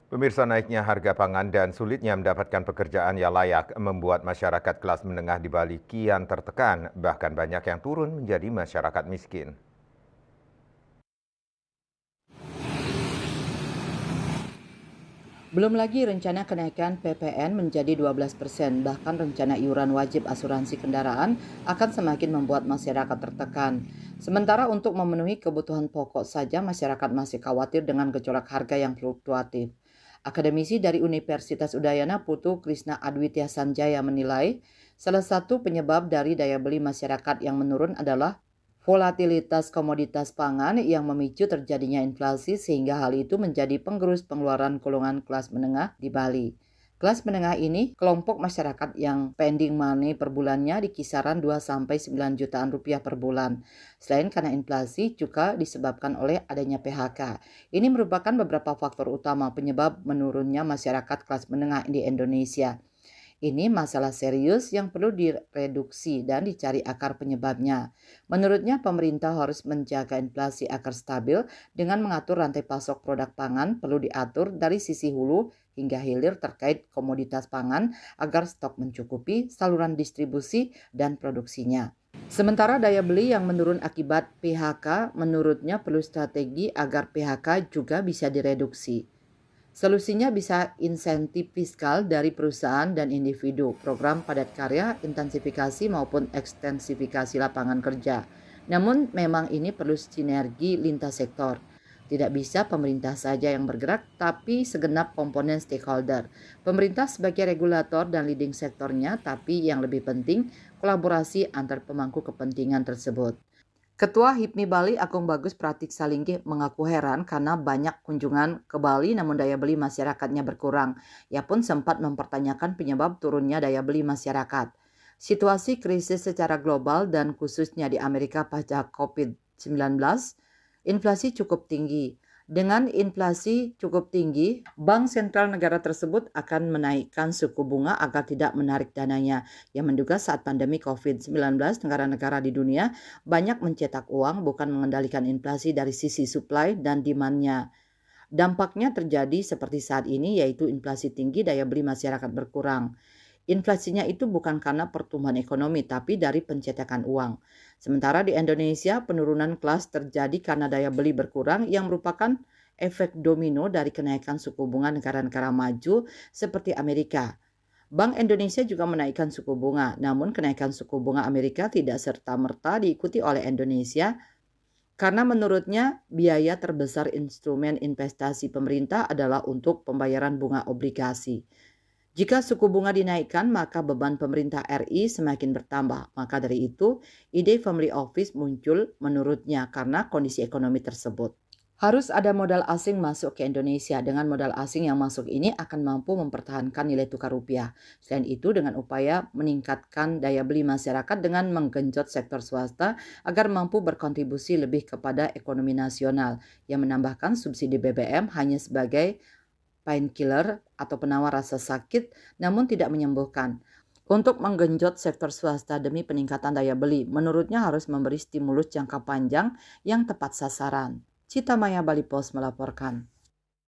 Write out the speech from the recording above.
Pemirsa, naiknya harga pangan dan sulitnya mendapatkan pekerjaan yang layak membuat masyarakat kelas menengah di Bali kian tertekan, bahkan banyak yang turun menjadi masyarakat miskin. Belum lagi rencana kenaikan PPN menjadi 12%, bahkan rencana iuran wajib asuransi kendaraan akan semakin membuat masyarakat tertekan. Sementara untuk memenuhi kebutuhan pokok saja masyarakat masih khawatir dengan gejolak harga yang fluktuatif. Akademisi dari Universitas Udayana Putu Krisna Adwitya Sanjaya menilai, salah satu penyebab dari daya beli masyarakat yang menurun adalah volatilitas komoditas pangan yang memicu terjadinya inflasi sehingga hal itu menjadi penggerus pengeluaran golongan kelas menengah di Bali. Kelas menengah ini kelompok masyarakat yang pending money per bulannya di kisaran 2 sampai 9 jutaan rupiah per bulan. Selain karena inflasi juga disebabkan oleh adanya PHK. Ini merupakan beberapa faktor utama penyebab menurunnya masyarakat kelas menengah di Indonesia. Ini masalah serius yang perlu direduksi dan dicari akar penyebabnya. Menurutnya, pemerintah harus menjaga inflasi agar stabil dengan mengatur rantai pasok produk pangan perlu diatur dari sisi hulu hingga hilir terkait komoditas pangan agar stok mencukupi saluran distribusi dan produksinya. Sementara daya beli yang menurun akibat PHK, menurutnya perlu strategi agar PHK juga bisa direduksi. Solusinya bisa insentif fiskal dari perusahaan dan individu, program padat karya, intensifikasi maupun ekstensifikasi lapangan kerja. Namun memang ini perlu sinergi lintas sektor. Tidak bisa pemerintah saja yang bergerak, tapi segenap komponen stakeholder. Pemerintah sebagai regulator dan leading sektornya, tapi yang lebih penting, kolaborasi antar pemangku kepentingan tersebut. Ketua HIPMI Bali Agung Bagus Pratik Salinggi mengaku heran karena banyak kunjungan ke Bali namun daya beli masyarakatnya berkurang. Ia pun sempat mempertanyakan penyebab turunnya daya beli masyarakat. Situasi krisis secara global dan khususnya di Amerika pasca COVID-19, inflasi cukup tinggi. Dengan inflasi cukup tinggi, bank sentral negara tersebut akan menaikkan suku bunga agar tidak menarik dananya. Yang menduga saat pandemi COVID-19, negara-negara di dunia banyak mencetak uang bukan mengendalikan inflasi dari sisi supply dan demand-nya. Dampaknya terjadi seperti saat ini yaitu inflasi tinggi, daya beli masyarakat berkurang. Inflasinya itu bukan karena pertumbuhan ekonomi tapi dari pencetakan uang. Sementara di Indonesia penurunan kelas terjadi karena daya beli berkurang yang merupakan efek domino dari kenaikan suku bunga negara-negara maju seperti Amerika. Bank Indonesia juga menaikkan suku bunga, namun kenaikan suku bunga Amerika tidak serta-merta diikuti oleh Indonesia karena menurutnya biaya terbesar instrumen investasi pemerintah adalah untuk pembayaran bunga obligasi. Jika suku bunga dinaikkan, maka beban pemerintah RI semakin bertambah. Maka dari itu, ide family office muncul menurutnya karena kondisi ekonomi tersebut. Harus ada modal asing masuk ke Indonesia. Dengan modal asing yang masuk ini akan mampu mempertahankan nilai tukar rupiah. Selain itu, dengan upaya meningkatkan daya beli masyarakat dengan menggenjot sektor swasta agar mampu berkontribusi lebih kepada ekonomi nasional, yang menambahkan subsidi BBM hanya sebagai painkiller atau penawar rasa sakit namun tidak menyembuhkan. Untuk menggenjot sektor swasta demi peningkatan daya beli, menurutnya harus memberi stimulus jangka panjang yang tepat sasaran. Cita Maya Bali Post melaporkan.